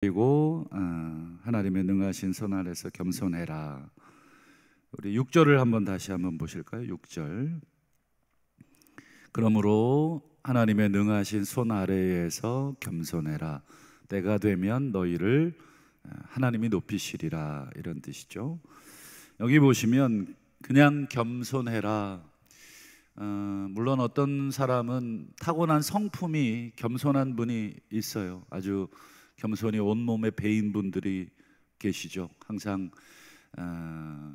그리고 하나님의 능하신 손 아래서 겸손해라. 우리 6절을 한번 다시 한번 보실까요? 6절. 그러므로 하나님의 능하신 손 아래에서 겸손해라. 때가 되면 너희를 하나님이 높이시리라, 이런 뜻이죠. 여기 보시면 그냥 겸손해라. 물론 어떤 사람은 타고난 성품이 겸손한 분이 있어요. 아주 겸손이 온몸에 배인 분들이 계시죠. 항상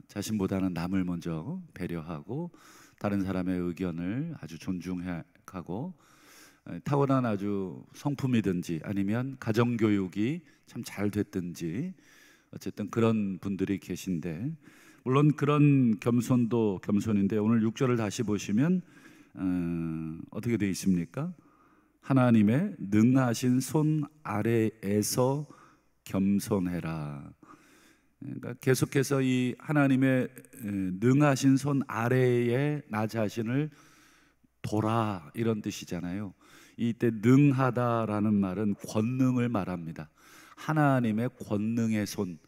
자신보다는 남을 먼저 배려하고 다른 사람의 의견을 아주 존중하고 타고난 아주 성품이든지 아니면 가정교육이 참 잘 됐든지 어쨌든 그런 분들이 계신데, 물론 그런 겸손도 겸손인데 오늘 6절을 다시 보시면 어떻게 되어 있습니까? 하나님의 능하신 손 아래에서 겸손해라. 그러니까 계속해서 이 하나님의 능하신 손 아래에 나 자신을 둬라, 이런 뜻이잖아요. 이때 능하다라는 말은 권능을 말합니다. 하나님의 권능의 손.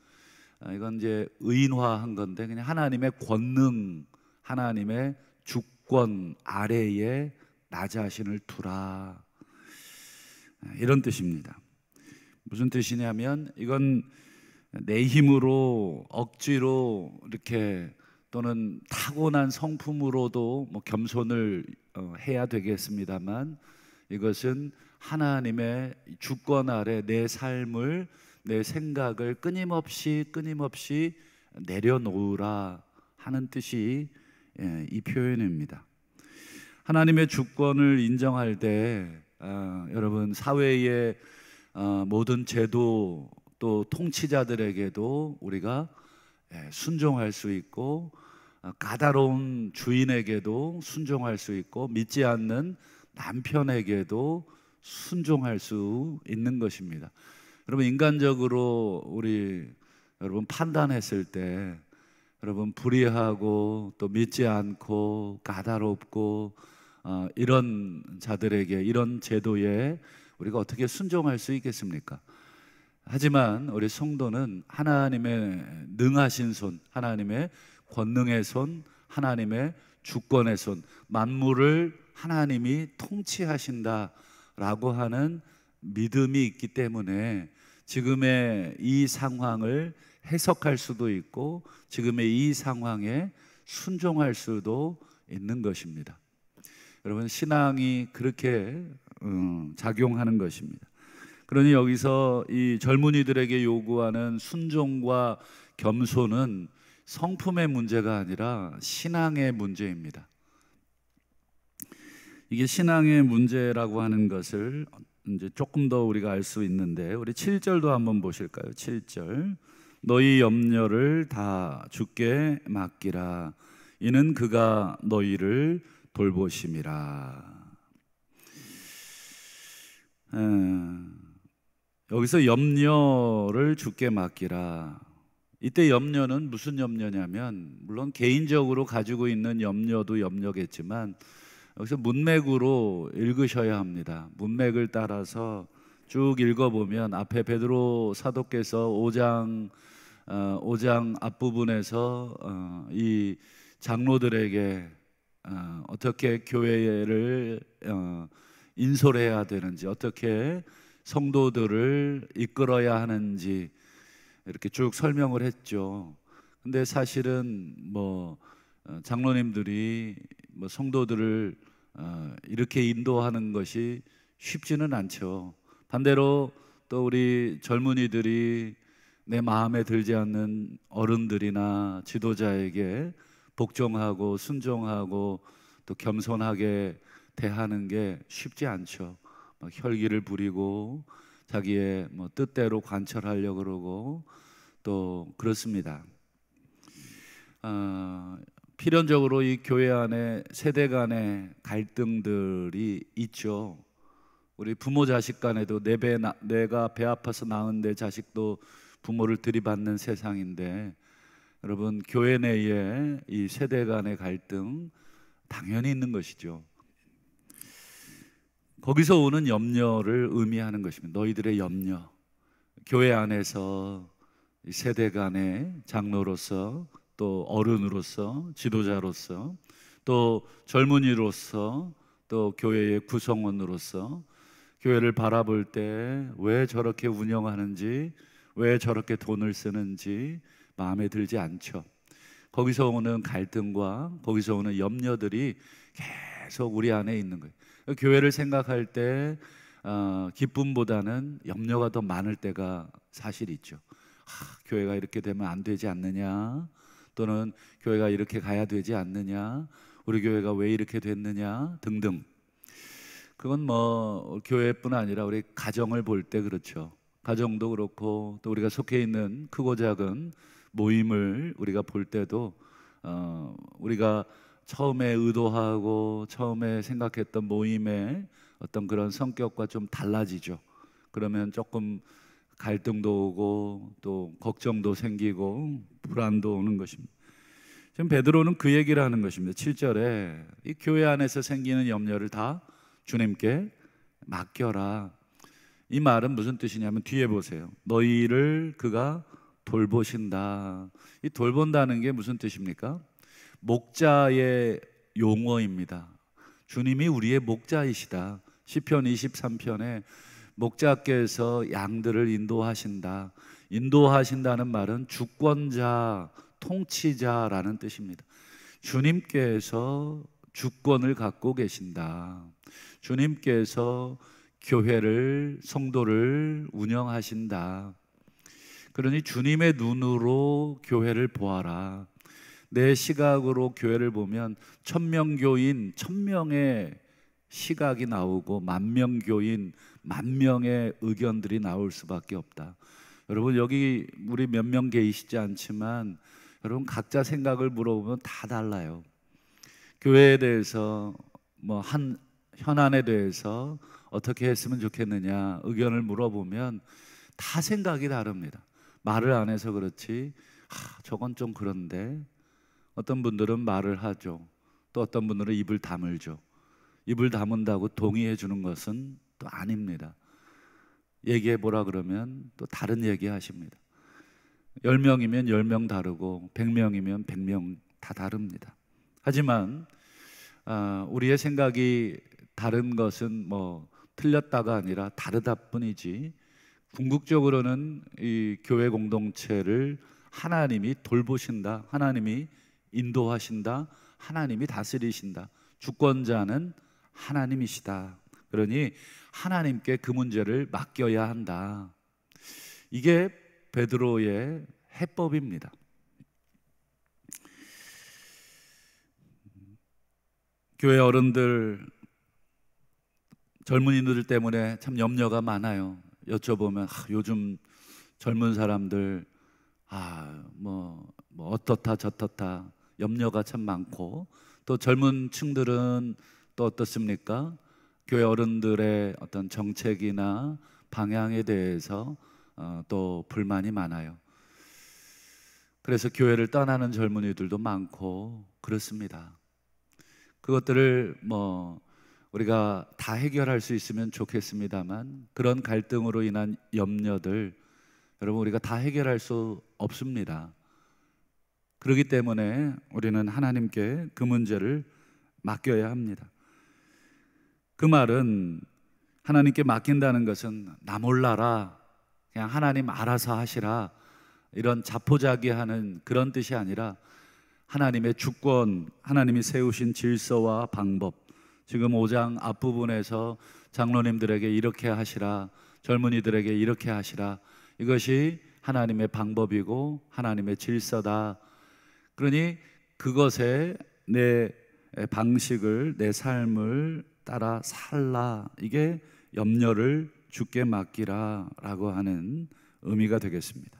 이건 이제 의인화한 건데 그냥 하나님의 권능, 하나님의 주권 아래에 나 자신을 두라, 이런 뜻입니다. 무슨 뜻이냐면 이건 내 힘으로 억지로 이렇게 또는 타고난 성품으로도 뭐 겸손을 해야 되겠습니다만, 이것은 하나님의 주권 아래 내 삶을, 내 생각을 끊임없이 내려놓으라 하는 뜻이 이 표현입니다. 하나님의 주권을 인정할 때 여러분, 사회의 모든 제도 또 통치자들에게도 우리가 순종할 수 있고, 까다로운 주인에게도 순종할 수 있고, 믿지 않는 남편에게도 순종할 수 있는 것입니다. 여러분, 인간적으로 여러분 판단했을 때 여러분 불의하고 또 믿지 않고 까다롭고 이런 자들에게, 이런 제도에 우리가 어떻게 순종할 수 있겠습니까? 하지만 우리 성도는 하나님의 능하신 손, 하나님의 권능의 손, 하나님의 주권의 손, 만물을 하나님이 통치하신다라고 하는 믿음이 있기 때문에 지금의 이 상황을 해석할 수도 있고 지금의 이 상황에 순종할 수도 있는 것입니다. 여러분, 신앙이 그렇게 작용하는 것입니다. 그러니 여기서 이 젊은이들에게 요구하는 순종과 겸손은 성품의 문제가 아니라 신앙의 문제입니다. 이게 신앙의 문제라고 하는 것을 이제 조금 더 우리가 알 수 있는데, 우리 7절도 한번 보실까요? 7절. 너희 염려를 다 주께 맡기라. 이는 그가 너희를 돌보심이라. 여기서 염려를 주께 맡기라. 이때 염려는 무슨 염려냐면, 물론 개인적으로 가지고 있는 염려도 염려겠지만 여기서 문맥으로 읽으셔야 합니다. 문맥을 따라서 쭉 읽어보면 앞에 베드로 사도께서 5장 앞부분에서 이 장로들에게 어떻게 교회를 인솔해야 되는지, 어떻게 성도들을 이끌어야 하는지 이렇게 쭉 설명을 했죠. 근데 사실은 장로님들이 성도들을 이렇게 인도하는 것이 쉽지는 않죠. 반대로 또 우리 젊은이들이 내 마음에 들지 않는 어른들이나 지도자에게 복종하고 순종하고 또 겸손하게 대하는 게 쉽지 않죠. 막 혈기를 부리고 자기의 뜻대로 관철하려고 그러고 또 그렇습니다. 필연적으로 이 교회 안에 세대 간의 갈등들이 있죠. 우리 부모 자식 간에도 내가 배 아파서 낳은 내 자식도 부모를 들이받는 세상인데, 여러분, 교회 내에 이 세대 간의 갈등 당연히 있는 것이죠. 거기서 오는 염려를 의미하는 것입니다. 너희들의 염려. 교회 안에서 이 세대 간의 장로로서, 또 어른으로서, 지도자로서, 또 젊은이로서, 또 교회의 구성원으로서 교회를 바라볼 때 왜 저렇게 운영하는지, 왜 저렇게 돈을 쓰는지 마음에 들지 않죠. 거기서 오는 갈등과 거기서 오는 염려들이 계속 우리 안에 있는 거예요. 교회를 생각할 때 기쁨보다는 염려가 더 많을 때가 사실 있죠. 교회가 이렇게 되면 안 되지 않느냐, 또는 교회가 이렇게 가야 되지 않느냐, 우리 교회가 왜 이렇게 됐느냐 등등. 그건 뭐 교회뿐 아니라 우리 가정을 볼 때 그렇죠. 가정도 그렇고, 또 우리가 속해 있는 크고 작은 모임을 우리가 볼 때도 우리가 처음에 의도하고 처음에 생각했던 모임의 어떤 그런 성격과 좀 달라지죠. 그러면 조금 갈등도 오고 또 걱정도 생기고 불안도 오는 것입니다. 지금 베드로는 그 얘기를 하는 것입니다. 7절에 이 교회 안에서 생기는 염려를 다 주님께 맡겨라. 이 말은 무슨 뜻이냐면 뒤에 보세요. 너희를 그가 돌보신다. 이 돌본다는 게 무슨 뜻입니까? 목자의 용어입니다. 주님이 우리의 목자이시다. 시편 23편에 목자께서 양들을 인도하신다. 인도하신다는 말은 주권자, 통치자라는 뜻입니다. 주님께서 주권을 갖고 계신다. 주님께서 교회를, 성도를 운영하신다. 그러니 주님의 눈으로 교회를 보아라. 내 시각으로 교회를 보면 천명교인 1000명의 시각이 나오고 만명교인 10,000명의 의견들이 나올 수밖에 없다. 여러분, 여기 우리 몇 명 계시지 않지만 여러분 각자 생각을 물어보면 다 달라요. 교회에 대해서 뭐 한 현안에 대해서 어떻게 했으면 좋겠느냐 의견을 물어보면 다 생각이 다릅니다. 말을 안 해서 그렇지 저건 좀 그런데, 어떤 분들은 말을 하죠. 또 어떤 분들은 입을 다물죠. 입을 다문다고 동의해 주는 것은 또 아닙니다. 얘기해 보라 그러면 또 다른 얘기 하십니다. 10명이면 10명 다르고 100명이면 100명 다 다릅니다. 하지만 우리의 생각이 다른 것은 뭐 틀렸다가 아니라 다르다 뿐이지, 궁극적으로는 이 교회 공동체를 하나님이 돌보신다, 하나님이 인도하신다, 하나님이 다스리신다. 주권자는 하나님이시다. 그러니 하나님께 그 문제를 맡겨야 한다. 이게 베드로의 해법입니다. 교회 어른들, 젊은이들 때문에 참 염려가 많아요. 여쭤보면 요즘 젊은 사람들 뭐 어떻다 저떻다 염려가 참 많고, 또 젊은 층들은 또 어떻습니까? 교회 어른들의 어떤 정책이나 방향에 대해서 또 불만이 많아요. 그래서 교회를 떠나는 젊은이들도 많고 그렇습니다. 그것들을 뭐 우리가 다 해결할 수 있으면 좋겠습니다만, 그런 갈등으로 인한 염려들 여러분 우리가 다 해결할 수 없습니다. 그렇기 때문에 우리는 하나님께 그 문제를 맡겨야 합니다. 그 말은 하나님께 맡긴다는 것은 나 몰라라, 그냥 하나님 알아서 하시라, 이런 자포자기하는 그런 뜻이 아니라 하나님의 주권, 하나님이 세우신 질서와 방법, 지금 5장 앞부분에서 장로님들에게 이렇게 하시라, 젊은이들에게 이렇게 하시라, 이것이 하나님의 방법이고 하나님의 질서다. 그러니 그것에 내 방식을, 내 삶을 따라 살라, 이게 염려를 주께 맡기라 라고 하는 의미가 되겠습니다.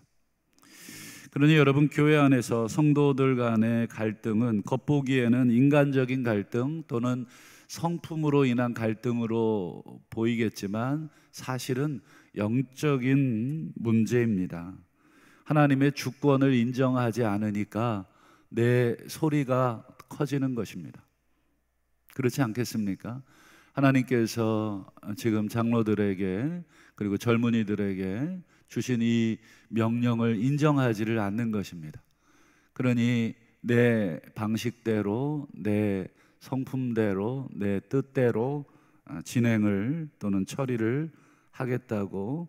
그러니 여러분, 교회 안에서 성도들 간의 갈등은 겉보기에는 인간적인 갈등 또는 성품으로 인한 갈등으로 보이겠지만 사실은 영적인 문제입니다. 하나님의 주권을 인정하지 않으니까 내 소리가 커지는 것입니다. 그렇지 않겠습니까? 하나님께서 지금 장로들에게, 그리고 젊은이들에게, 주신 이 명령을 인정하지를 않는 것입니다. 그러니 내 방식대로, 내 성품대로, 내 뜻대로 진행을 또는 처리를 하겠다고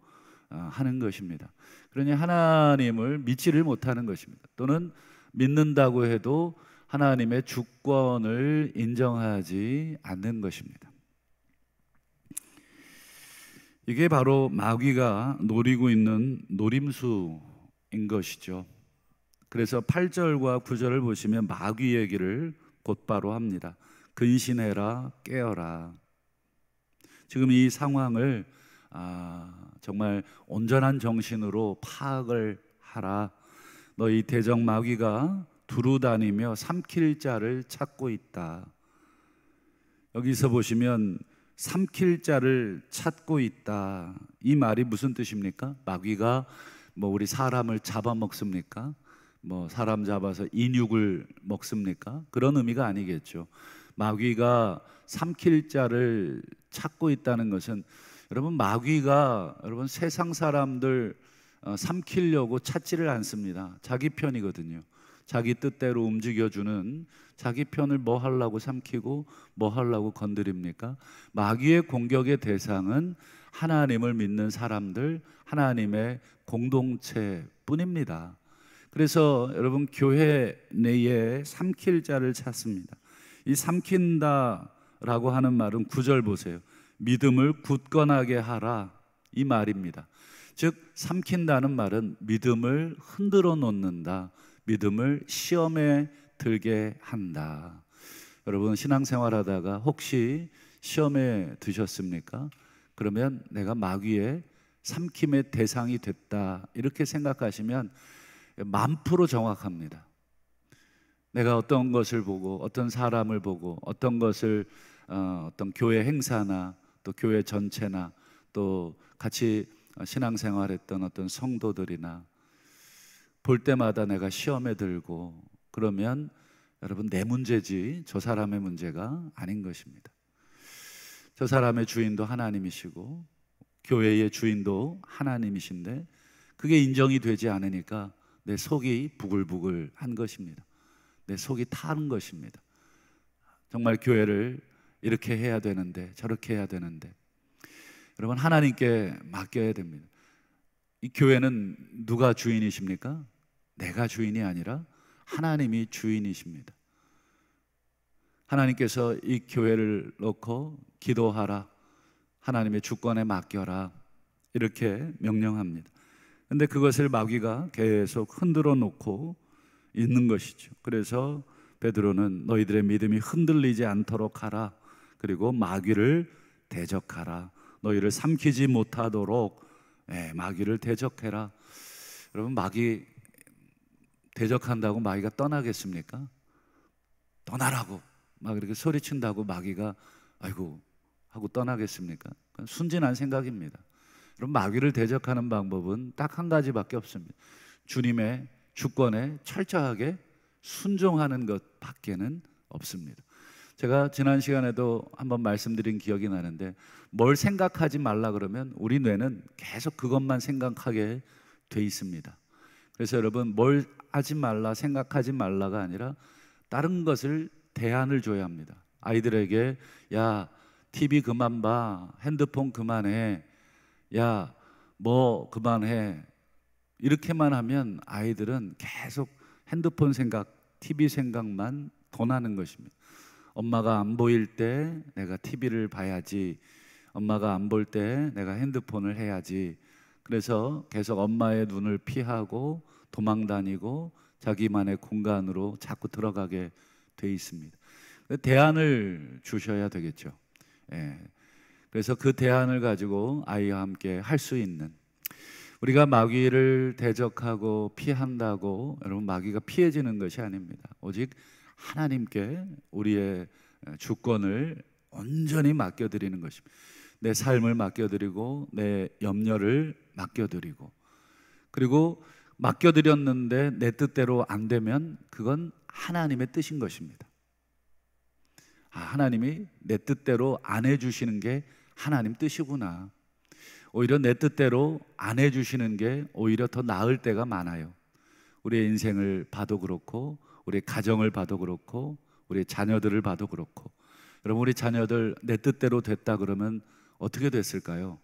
하는 것입니다. 그러니 하나님을 믿지를 못하는 것입니다. 또는 믿는다고 해도 하나님의 주권을 인정하지 않는 것입니다. 이게 바로 마귀가 노리고 있는 노림수인 것이죠. 그래서 8절과 9절을 보시면 마귀 얘기를 곧바로 합니다. 근신해라, 깨어라. 지금 이 상황을 정말 온전한 정신으로 파악을 하라. 너희 대적 마귀가 두루다니며 삼킬 자를 찾고 있다. 여기서 보시면 삼킬 자를 찾고 있다. 이 말이 무슨 뜻입니까? 마귀가 우리 사람을 잡아먹습니까? 사람 잡아서 인육을 먹습니까? 그런 의미가 아니겠죠. 마귀가 삼킬 자를 찾고 있다는 것은, 여러분, 마귀가 세상 사람들 삼키려고 찾지를 않습니다. 자기 편이거든요. 자기 뜻대로 움직여주는, 자기 편을 뭐 하려고 삼키고 뭐 하려고 건드립니까? 마귀의 공격의 대상은 하나님을 믿는 사람들, 하나님의 공동체뿐입니다. 그래서 여러분, 교회 내에 삼킬 자를 찾습니다. 이 삼킨다라고 하는 말은 9절 보세요. 믿음을 굳건하게 하라, 이 말입니다. 즉, 삼킨다는 말은 믿음을 흔들어 놓는다, 믿음을 시험에 들게 한다. 여러분, 신앙생활 하다가 혹시 시험에 드셨습니까? 그러면 내가 마귀의 삼킴의 대상이 됐다, 이렇게 생각하시면 1000% 정확합니다. 내가 어떤 것을 보고, 어떤 사람을 보고, 어떤 것을 어떤 교회 행사나 또 교회 전체나 또 같이 신앙생활했던 어떤 성도들이나 볼 때마다 내가 시험에 들고, 그러면 여러분, 내 문제지 저 사람의 문제가 아닌 것입니다. 저 사람의 주인도 하나님이시고 교회의 주인도 하나님이신데 그게 인정이 되지 않으니까 내 속이 부글부글한 것입니다. 내 속이 타는 것입니다. 정말 교회를 이렇게 해야 되는데 저렇게 해야 되는데, 여러분, 하나님께 맡겨야 됩니다. 이 교회는 누가 주인이십니까? 내가 주인이 아니라 하나님이 주인이십니다. 하나님께서 이 교회를 놓고 기도하라, 하나님의 주권에 맡겨라, 이렇게 명령합니다. 그런데 그것을 마귀가 계속 흔들어 놓고 있는 것이죠. 그래서 베드로는 너희들의 믿음이 흔들리지 않도록 하라, 그리고 마귀를 대적하라, 너희를 삼키지 못하도록 마귀를 대적해라. 여러분, 마귀 대적한다고 마귀가 떠나겠습니까? 떠나라고 막 이렇게 소리친다고 마귀가 아이고 하고 떠나겠습니까? 순진한 생각입니다. 여러분, 마귀를 대적하는 방법은 딱 한 가지밖에 없습니다. 주님의 주권에 철저하게 순종하는 것밖에는 없습니다. 제가 지난 시간에도 한번 말씀드린 기억이 나는데, 뭘 생각하지 말라 그러면 우리 뇌는 계속 그것만 생각하게 돼 있습니다. 그래서 여러분, 뭘 하지 말라, 생각하지 말라가 아니라 다른 것을 대안을 줘야 합니다. 아이들에게 야, TV 그만 봐, 핸드폰 그만해, 야, 뭐 그만해, 이렇게만 하면 아이들은 계속 핸드폰 생각, TV 생각만 더 나는 것입니다. 엄마가 안 보일 때 내가 TV를 봐야지, 엄마가 안 볼 때 내가 핸드폰을 해야지. 그래서 계속 엄마의 눈을 피하고 도망다니고 자기만의 공간으로 자꾸 들어가게 돼 있습니다. 대안을 주셔야 되겠죠. 그래서 그 대안을 가지고 아이와 함께 할 수 있는, 우리가 마귀를 대적하고 피한다고 여러분 마귀가 피해지는 것이 아닙니다. 오직 하나님께 우리의 주권을 온전히 맡겨드리는 것입니다. 내 삶을 맡겨드리고 내 염려를 맡겨드리고, 그리고 맡겨드렸는데 내 뜻대로 안 되면 그건 하나님의 뜻인 것입니다. 하나님이 내 뜻대로 안 해주시는 게 하나님 뜻이구나. 오히려 내 뜻대로 안 해주시는 게 오히려 더 나을 때가 많아요. 우리의 인생을 봐도 그렇고, 우리의 가정을 봐도 그렇고, 우리의 자녀들을 봐도 그렇고. 여러분, 우리 자녀들 내 뜻대로 됐다 그러면 어떻게 됐을까요?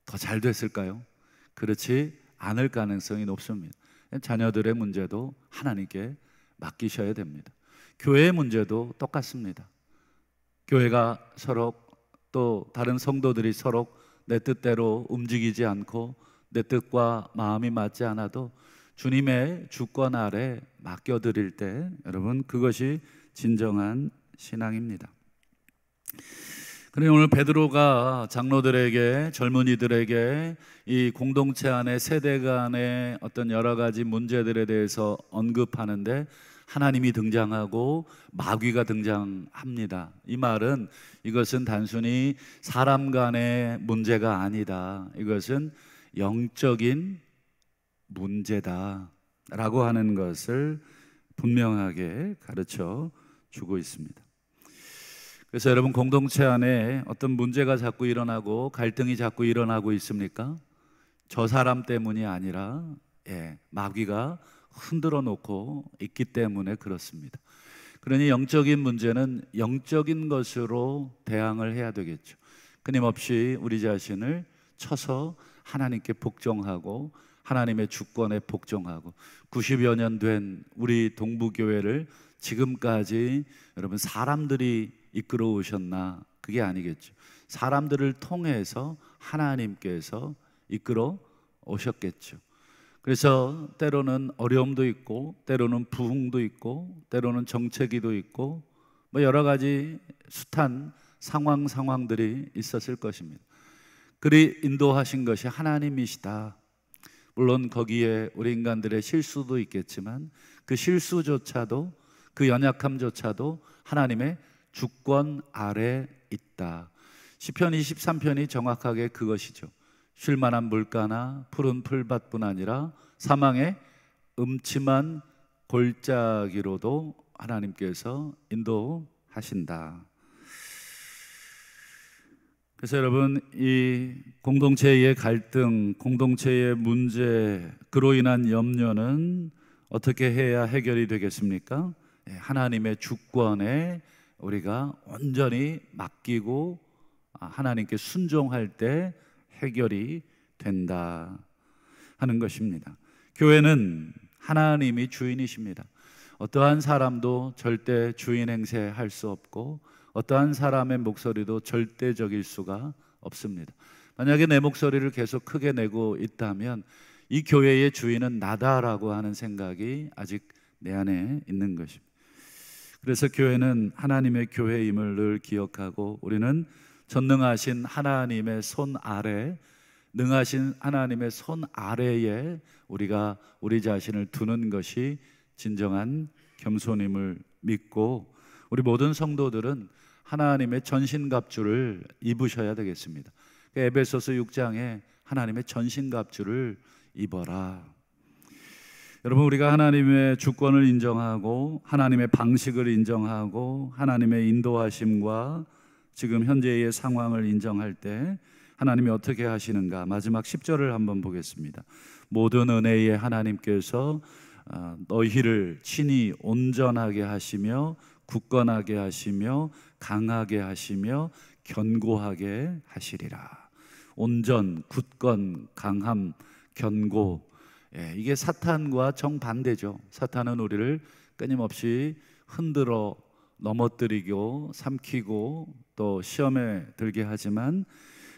더 잘 됐을까요? 그렇지 않을 가능성이 높습니다. 자녀들의 문제도 하나님께 맡기셔야 됩니다. 교회의 문제도 똑같습니다. 교회가 서로, 또 다른 성도들이 서로 내 뜻대로 움직이지 않고 내 뜻과 마음이 맞지 않아도 주님의 주권 아래 맡겨드릴 때, 여러분, 그것이 진정한 신앙입니다. 그런데 오늘 베드로가 장로들에게, 젊은이들에게 이 공동체 안에 세대 간의 어떤 여러 가지 문제들에 대해서 언급하는데 하나님이 등장하고 마귀가 등장합니다. 이 말은, 이것은 단순히 사람 간의 문제가 아니다, 이것은 영적인 문제다 라고 하는 것을 분명하게 가르쳐 주고 있습니다. 그래서 여러분, 공동체 안에 어떤 문제가 자꾸 일어나고 갈등이 자꾸 일어나고 있습니까? 저 사람 때문이 아니라 마귀가 흔들어 놓고 있기 때문에 그렇습니다. 그러니 영적인 문제는 영적인 것으로 대항을 해야 되겠죠. 끊임없이 우리 자신을 쳐서 하나님께 복종하고 하나님의 주권에 복종하고, 90여 년 된 우리 동부교회를 지금까지 여러분 사람들이 이끌어 오셨나? 그게 아니겠죠. 사람들을 통해서 하나님께서 이끌어 오셨겠죠. 그래서 때로는 어려움도 있고, 때로는 부흥도 있고, 때로는 정체기도 있고, 뭐 여러 가지 숱한 상황들이 있었을 것입니다. 그리 인도하신 것이 하나님이시다. 물론 거기에 우리 인간들의 실수도 있겠지만 그 실수조차도, 그 연약함조차도 하나님의 주권 아래 있다. 시편 23편이 정확하게 그것이죠. 쉴만한 물가나 푸른 풀밭뿐 아니라 사망의 음침한 골짜기로도 하나님께서 인도하신다. 그래서 여러분, 이 공동체의 갈등, 공동체의 문제, 그로 인한 염려는 어떻게 해야 해결이 되겠습니까? 하나님의 주권에 우리가 온전히 맡기고 하나님께 순종할 때 해결이 된다 하는 것입니다. 교회는 하나님이 주인이십니다. 어떠한 사람도 절대 주인 행세할 수 없고, 어떠한 사람의 목소리도 절대적일 수가 없습니다. 만약에 내 목소리를 계속 크게 내고 있다면 이 교회의 주인은 나다라고 하는 생각이 아직 내 안에 있는 것입니다. 그래서 교회는 하나님의 교회임을 늘 기억하고, 우리는 전능하신 하나님의 손 아래, 능하신 하나님의 손 아래에 우리가 우리 자신을 두는 것이 진정한 겸손임을 믿고, 우리 모든 성도들은 하나님의 전신갑주를 입으셔야 되겠습니다. 에베소서 6장에 하나님의 전신갑주를 입어라. 여러분, 우리가 하나님의 주권을 인정하고 하나님의 방식을 인정하고 하나님의 인도하심과 지금 현재의 상황을 인정할 때 하나님이 어떻게 하시는가? 마지막 10절을 한번 보겠습니다. 모든 은혜의 하나님께서 너희를 친히 온전하게 하시며 굳건하게 하시며 강하게 하시며 견고하게 하시리라. 온전, 굳건, 강함, 견고, 이게 사탄과 정반대죠. 사탄은 우리를 끊임없이 흔들어 넘어뜨리고 삼키고 또 시험에 들게 하지만,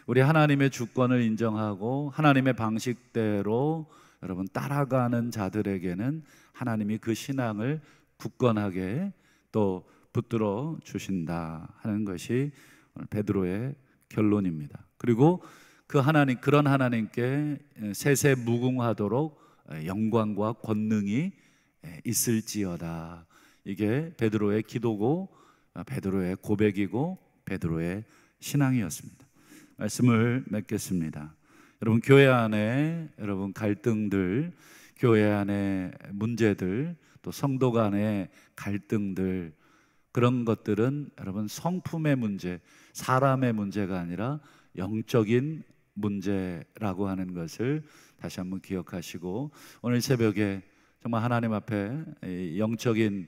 우리 하나님의 주권을 인정하고 하나님의 방식대로 여러분 따라가는 자들에게는 하나님이 그 신앙을 굳건하게 또 붙들어 주신다 하는 것이 오늘 베드로의 결론입니다. 그리고 그 하나님, 그런 하나님께 세세 무궁하도록 영광과 권능이 있을지어다. 이게 베드로의 기도고 베드로의 고백이고 베드로의 신앙이었습니다. 말씀을 맺겠습니다. 여러분, 교회 안에 여러분 갈등들, 교회 안에 문제들, 또 성도 간의 갈등들, 그런 것들은 여러분 성품의 문제, 사람의 문제가 아니라 영적인 문제라고 하는 것을 다시 한번 기억하시고, 오늘 새벽에 정말 하나님 앞에 이 영적인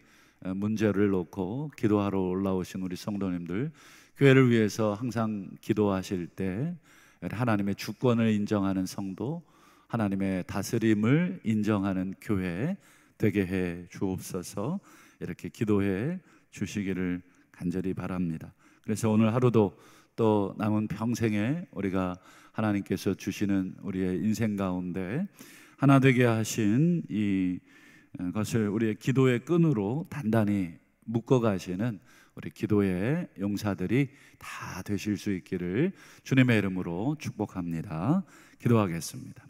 문제를 놓고 기도하러 올라오신 우리 성도님들, 교회를 위해서 항상 기도하실 때 하나님의 주권을 인정하는 성도, 하나님의 다스림을 인정하는 교회 되게 해 주옵소서. 이렇게 기도해 주시기를 간절히 바랍니다. 그래서 오늘 하루도 또 남은 평생에 우리가 하나님께서 주시는 우리의 인생 가운데 하나 되게 하신 이 것을 우리의 기도의 끈으로 단단히 묶어 가시는 우리 기도의 용사들이 다 되실 수 있기를 주님의 이름으로 축복합니다. 기도하겠습니다.